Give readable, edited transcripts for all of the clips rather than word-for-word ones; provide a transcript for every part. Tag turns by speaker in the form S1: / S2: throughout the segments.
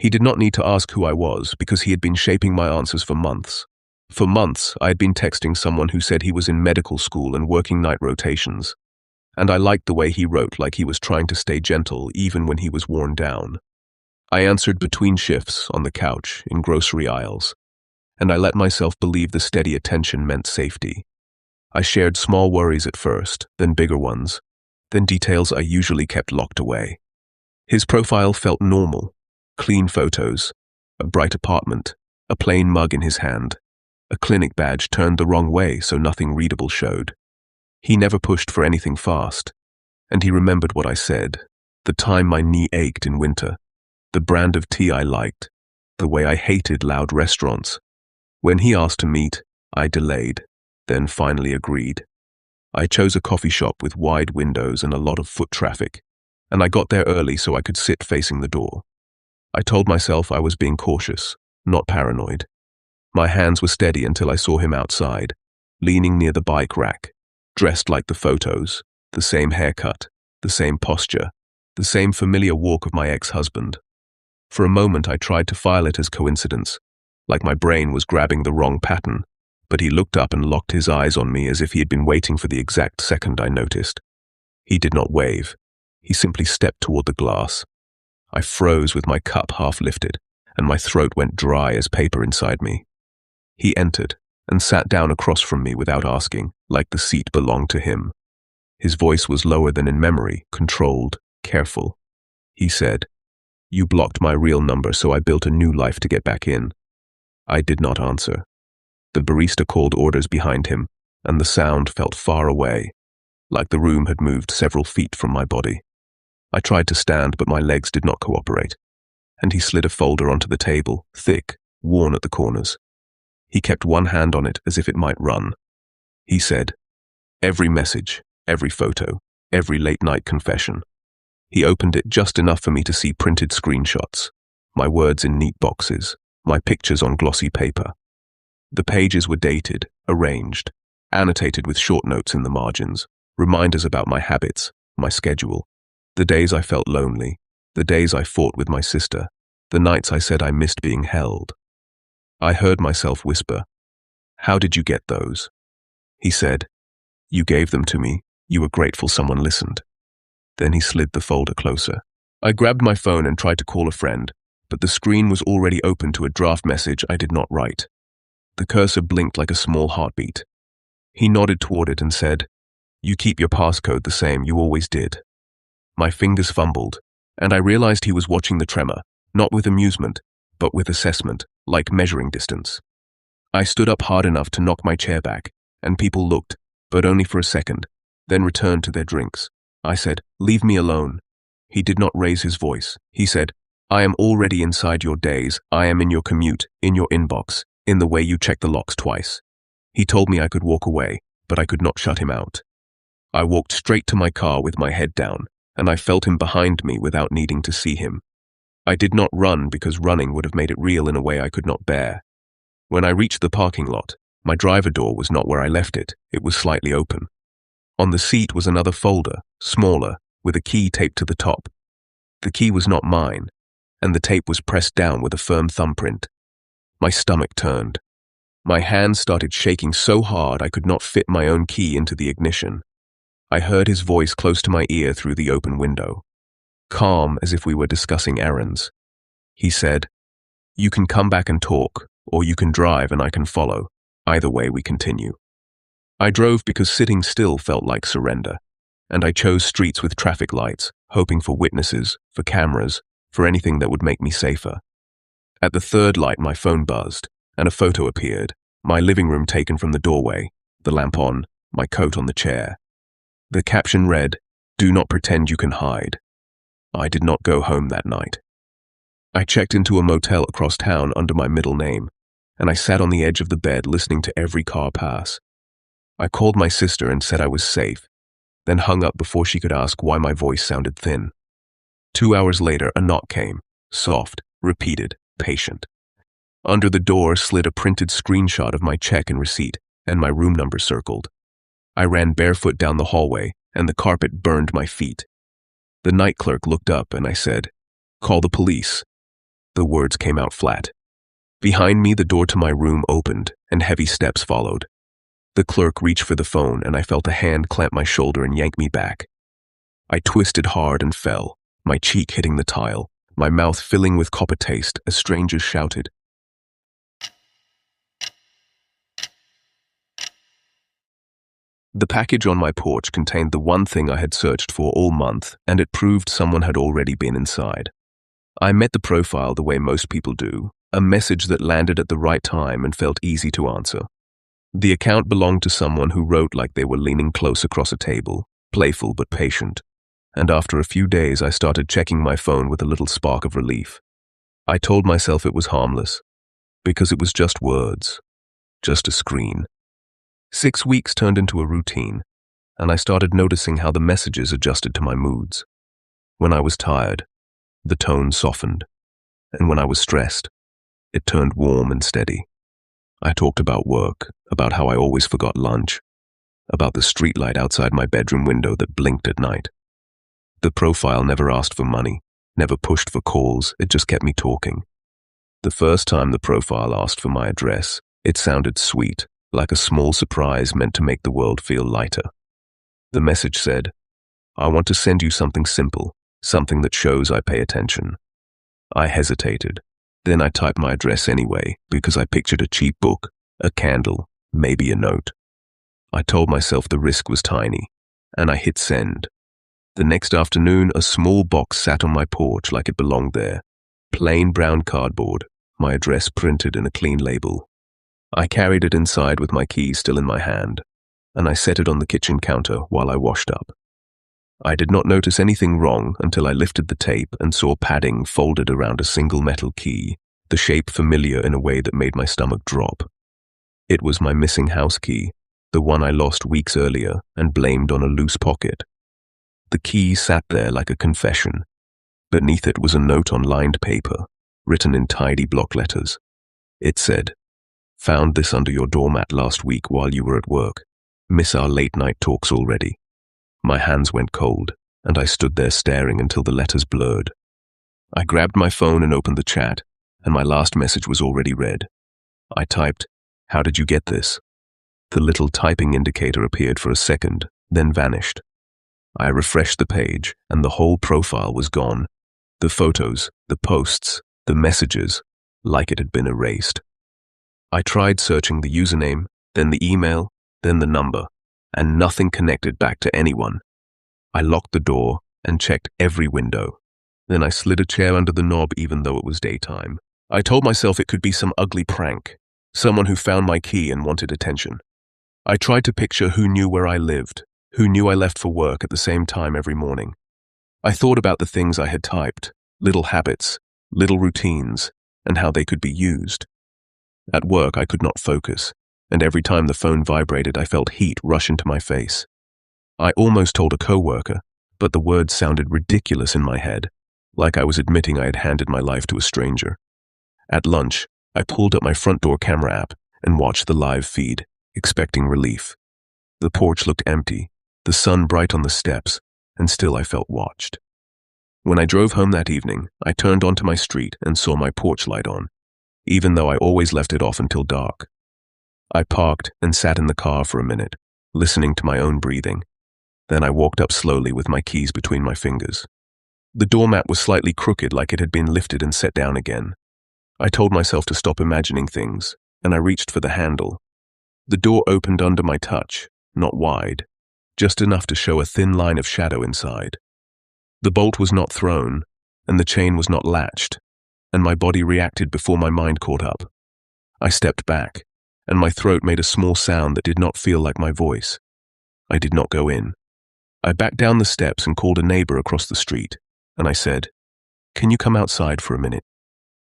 S1: He did not need to ask who I was because he had been shaping my answers for months. For months, I had been texting someone who said he was in medical school and working night rotations. And I liked the way he wrote, like he was trying to stay gentle even when he was worn down. I answered between shifts on the couch in grocery aisles, and I let myself believe the steady attention meant safety. I shared small worries at first, then bigger ones, then details I usually kept locked away. His profile felt normal. Clean photos, a bright apartment, a plain mug in his hand, a clinic badge turned the wrong way so nothing readable showed. He never pushed for anything fast, and he remembered what I said, the time my knee ached in winter, the brand of tea I liked, the way I hated loud restaurants. When he asked to meet, I delayed, then finally agreed. I chose a coffee shop with wide windows and a lot of foot traffic, and I got there early so I could sit facing the door. I told myself I was being cautious, not paranoid. My hands were steady until I saw him outside, leaning near the bike rack, dressed like the photos, the same haircut, the same posture, the same familiar walk of my ex-husband. For a moment I tried to file it as coincidence, like my brain was grabbing the wrong pattern, but he looked up and locked his eyes on me as if he had been waiting for the exact second I noticed. He did not wave. He simply stepped toward the glass. I froze with my cup half lifted, and my throat went dry as paper inside me. He entered and sat down across from me without asking, like the seat belonged to him. His voice was lower than in memory, controlled, careful. He said, "You blocked my real number, so I built a new life to get back in." I did not answer. The barista called orders behind him, and the sound felt far away, like the room had moved several feet from my body. I tried to stand, but my legs did not cooperate, and he slid a folder onto the table, thick, worn at the corners. He kept one hand on it as if it might run. He said, "Every message, every photo, every late-night confession." He opened it just enough for me to see printed screenshots, my words in neat boxes, my pictures on glossy paper. The pages were dated, arranged, annotated with short notes in the margins, reminders about my habits, my schedule, the days I felt lonely, the days I fought with my sister, the nights I said I missed being held. I heard myself whisper, "How did you get those?" He said, "You gave them to me. You were grateful someone listened." Then he slid the folder closer. I grabbed my phone and tried to call a friend, but the screen was already open to a draft message I did not write. The cursor blinked like a small heartbeat. He nodded toward it and said, "You keep your passcode the same, you always did." My fingers fumbled, and I realized he was watching the tremor, not with amusement, but with assessment, like measuring distance. I stood up hard enough to knock my chair back, and people looked, but only for a second, then returned to their drinks. I said, "Leave me alone." He did not raise his voice. He said, "I am already inside your days. I am in your commute, in your inbox, in the way you check the locks twice." He told me I could walk away, but I could not shut him out. I walked straight to my car with my head down, and I felt him behind me without needing to see him. I did not run because running would have made it real in a way I could not bear. When I reached the parking lot, my driver door was not where I left it. It was slightly open. On the seat was another folder, smaller, with a key taped to the top. The key was not mine, and the tape was pressed down with a firm thumbprint. My stomach turned. My hands started shaking so hard I could not fit my own key into the ignition. I heard his voice close to my ear through the open window, calm as if we were discussing errands. He said, "You can come back and talk, or you can drive and I can follow. Either way, we continue." I drove because sitting still felt like surrender, and I chose streets with traffic lights, hoping for witnesses, for cameras, for anything that would make me safer. At the third light, my phone buzzed, and a photo appeared, my living room taken from the doorway, the lamp on, my coat on the chair. The caption read, "Do not pretend you can hide." I did not go home that night. I checked into a motel across town under my middle name, and I sat on the edge of the bed listening to every car pass. I called my sister and said I was safe, then hung up before she could ask why my voice sounded thin. 2 hours later, a knock came, soft, repeated, patient. Under the door slid a printed screenshot of my check and receipt, and my room number circled. I ran barefoot down the hallway, and the carpet burned my feet. The night clerk looked up and I said, "Call the police." The words came out flat. Behind me, the door to my room opened, and heavy steps followed. The clerk reached for the phone, and I felt a hand clamp my shoulder and yank me back. I twisted hard and fell, my cheek hitting the tile, my mouth filling with copper taste as strangers shouted. The package on my porch contained the one thing I had searched for all month, and it proved someone had already been inside. I met the profile the way most people do, a message that landed at the right time and felt easy to answer. The account belonged to someone who wrote like they were leaning close across a table, playful but patient. And after a few days, I started checking my phone with a little spark of relief. I told myself it was harmless, because it was just words, just a screen. 6 weeks turned into a routine, and I started noticing how the messages adjusted to my moods. When I was tired, the tone softened, and when I was stressed, it turned warm and steady. I talked about work, about how I always forgot lunch, about the streetlight outside my bedroom window that blinked at night. The profile never asked for money, never pushed for calls, it just kept me talking. The first time the profile asked for my address, it sounded sweet, like a small surprise meant to make the world feel lighter. The message said, "I want to send you something simple, something that shows I pay attention." I hesitated. Then I typed my address anyway, because I pictured a cheap book, a candle, maybe a note. I told myself the risk was tiny, and I hit send. The next afternoon, a small box sat on my porch like it belonged there. Plain brown cardboard, my address printed in a clean label. I carried it inside with my keys still in my hand, and I set it on the kitchen counter while I washed up. I did not notice anything wrong until I lifted the tape and saw padding folded around a single metal key, the shape familiar in a way that made my stomach drop. It was my missing house key, the one I lost weeks earlier and blamed on a loose pocket. The key sat there like a confession. Beneath it was a note on lined paper, written in tidy block letters. It said, "Found this under your doormat last week while you were at work. Miss our late night talks already." My hands went cold, and I stood there staring until the letters blurred. I grabbed my phone and opened the chat, and my last message was already read. I typed, "How did you get this?" The little typing indicator appeared for a second, then vanished. I refreshed the page, and the whole profile was gone. The photos, the posts, the messages, like it had been erased. I tried searching the username, then the email, then the number, and nothing connected back to anyone. I locked the door and checked every window. Then I slid a chair under the knob even though it was daytime. I told myself it could be some ugly prank, someone who found my key and wanted attention. I tried to picture who knew where I lived, who knew I left for work at the same time every morning. I thought about the things I had typed, little habits, little routines, and how they could be used. At work, I could not focus, and every time the phone vibrated, I felt heat rush into my face. I almost told a coworker, but the words sounded ridiculous in my head, like I was admitting I had handed my life to a stranger. At lunch, I pulled up my front door camera app and watched the live feed, expecting relief. The porch looked empty, the sun bright on the steps, and still I felt watched. When I drove home that evening, I turned onto my street and saw my porch light on, even though I always left it off until dark. I parked and sat in the car for a minute, listening to my own breathing. Then I walked up slowly with my keys between my fingers. The doormat was slightly crooked, like it had been lifted and set down again. I told myself to stop imagining things, and I reached for the handle. The door opened under my touch, not wide, just enough to show a thin line of shadow inside. The bolt was not thrown, and the chain was not latched, and my body reacted before my mind caught up. I stepped back, and my throat made a small sound that did not feel like my voice. I did not go in. I backed down the steps and called a neighbor across the street, and I said, "Can you come outside for a minute?"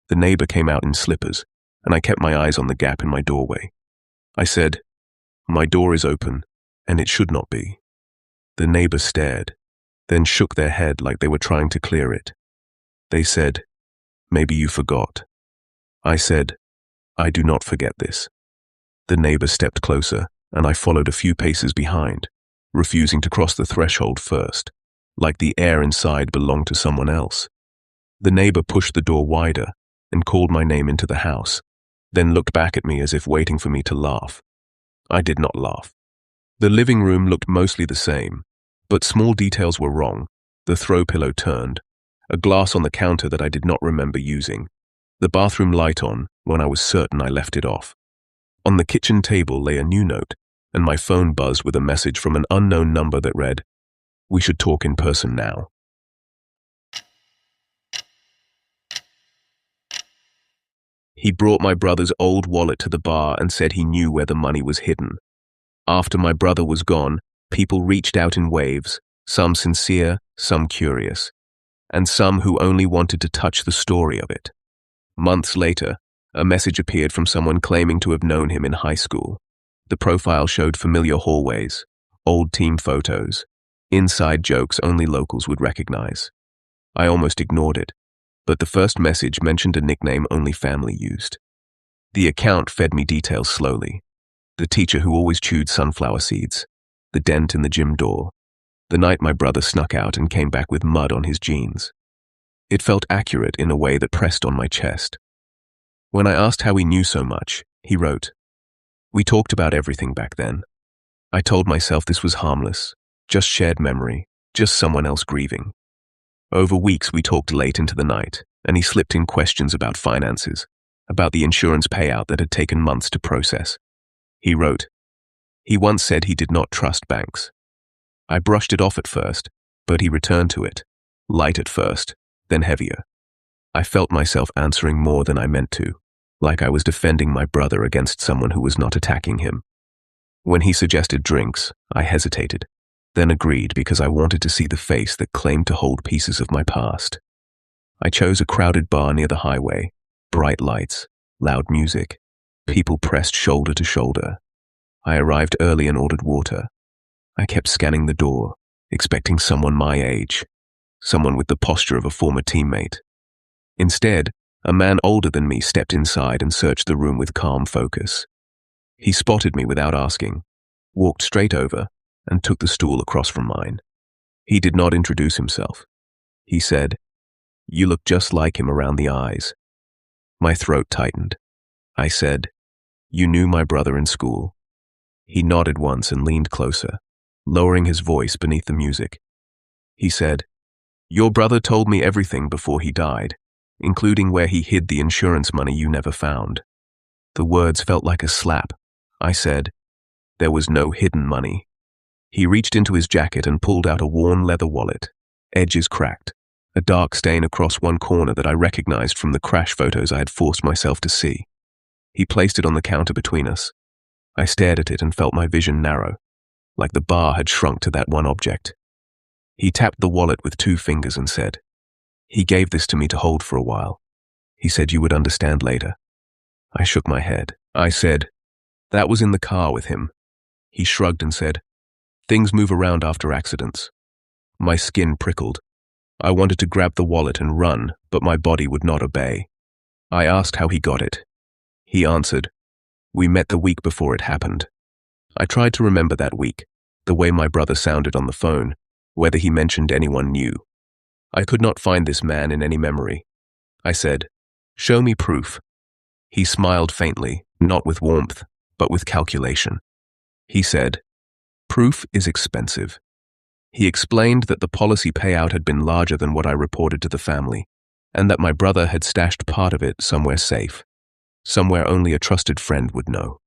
S1: The neighbor came out in slippers, and I kept my eyes on the gap in my doorway. I said, "My door is open, and it should not be." The neighbor stared, then shook their head like they were trying to clear it. They said, "Maybe you forgot." I said, "I do not forget this." The neighbor stepped closer, and I followed a few paces behind, refusing to cross the threshold first, like the air inside belonged to someone else. The neighbor pushed the door wider, and called my name into the house, then looked back at me as if waiting for me to laugh. I did not laugh. The living room looked mostly the same, but small details were wrong. The throw pillow turned, a glass on the counter that I did not remember using, the bathroom light on when I was certain I left it off. On the kitchen table lay a new note, and my phone buzzed with a message from an unknown number that read, "We should talk in person now." He brought my brother's old wallet to the bar and said he knew where the money was hidden. After my brother was gone, people reached out in waves, some sincere, some curious, and some who only wanted to touch the story of it. Months later, a message appeared from someone claiming to have known him in high school. The profile showed familiar hallways, old team photos, inside jokes only locals would recognize. I almost ignored it, but the first message mentioned a nickname only family used. The account fed me details slowly. The teacher who always chewed sunflower seeds, the dent in the gym door, the night my brother snuck out and came back with mud on his jeans. It felt accurate in a way that pressed on my chest. When I asked how he knew so much, he wrote, "We talked about everything back then. I told myself this was harmless, just shared memory, just someone else grieving." Over weeks we talked late into the night, and he slipped in questions about finances, about the insurance payout that had taken months to process. He wrote, "He once said he did not trust banks." I brushed it off at first, but he returned to it, light at first, then heavier. I felt myself answering more than I meant to, like I was defending my brother against someone who was not attacking him. When he suggested drinks, I hesitated, then agreed because I wanted to see the face that claimed to hold pieces of my past. I chose a crowded bar near the highway, bright lights, loud music, people pressed shoulder to shoulder. I arrived early and ordered water. I kept scanning the door, expecting someone my age, someone with the posture of a former teammate. Instead, a man older than me stepped inside and searched the room with calm focus. He spotted me without asking, walked straight over, and took the stool across from mine. He did not introduce himself. He said, "You look just like him around the eyes." My throat tightened. I said, "You knew my brother in school?" He nodded once and leaned closer, lowering his voice beneath the music. He said, "Your brother told me everything before he died, including where he hid the insurance money you never found." The words felt like a slap. I said, "There was no hidden money." He reached into his jacket and pulled out a worn leather wallet, edges cracked, a dark stain across one corner that I recognized from the crash photos I had forced myself to see. He placed it on the counter between us. I stared at it and felt my vision narrow, like the bar had shrunk to that one object. He tapped the wallet with 2 fingers and said, "He gave this to me to hold for a while. He said you would understand later." I shook my head. I said, "That was in the car with him." He shrugged and said, "Things move around after accidents." My skin prickled. I wanted to grab the wallet and run, but my body would not obey. I asked how he got it. He answered, "We met the week before it happened." I tried to remember that week, the way my brother sounded on the phone, whether he mentioned anyone new. I could not find this man in any memory. I said, "Show me proof." He smiled faintly, not with warmth, but with calculation. He said, "Proof is expensive." He explained that the policy payout had been larger than what I reported to the family, and that my brother had stashed part of it somewhere safe, somewhere only a trusted friend would know.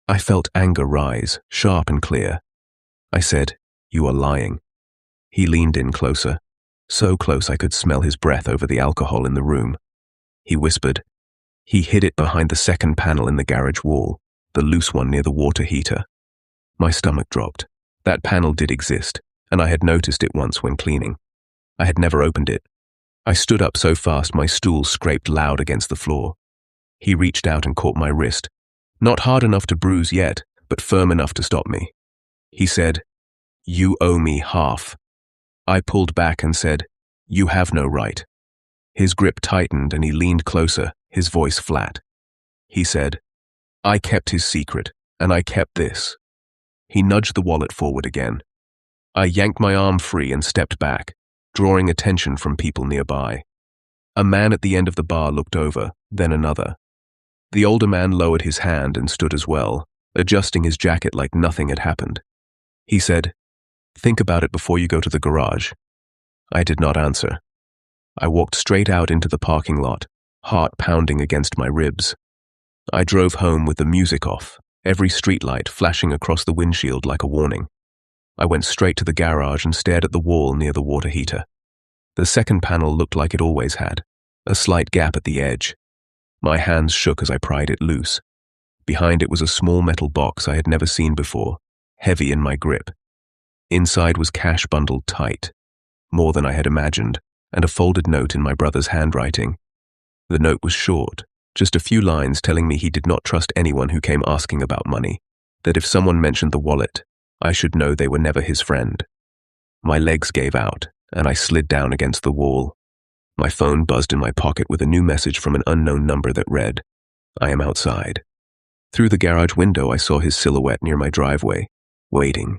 S1: I felt anger rise, sharp and clear. I said, "You are lying." He leaned in closer, so close I could smell his breath over the alcohol in the room. He whispered, "He hid it behind the second panel in the garage wall, the loose one near the water heater." My stomach dropped. That panel did exist, and I had noticed it once when cleaning. I had never opened it. I stood up so fast my stool scraped loud against the floor. He reached out and caught my wrist, not hard enough to bruise yet, but firm enough to stop me. He said, "You owe me half." I pulled back and said, "You have no right." His grip tightened and he leaned closer, his voice flat. He said, "I kept his secret, and I kept this." He nudged the wallet forward again. I yanked my arm free and stepped back, drawing attention from people nearby. A man at the end of the bar looked over, then another. The older man lowered his hand and stood as well, adjusting his jacket like nothing had happened. He said, "Think about it before you go to the garage." I did not answer. I walked straight out into the parking lot, heart pounding against my ribs. I drove home with the music off, every streetlight flashing across the windshield like a warning. I went straight to the garage and stared at the wall near the water heater. The second panel looked like it always had, a slight gap at the edge. My hands shook as I pried it loose. Behind it was a small metal box I had never seen before, heavy in my grip. Inside was cash bundled tight, more than I had imagined, and a folded note in my brother's handwriting. The note was short, just a few lines telling me he did not trust anyone who came asking about money, that if someone mentioned the wallet, I should know they were never his friend. My legs gave out, and I slid down against the wall. My phone buzzed in my pocket with a new message from an unknown number that read, "I am outside." Through the garage window, I saw his silhouette near my driveway, waiting.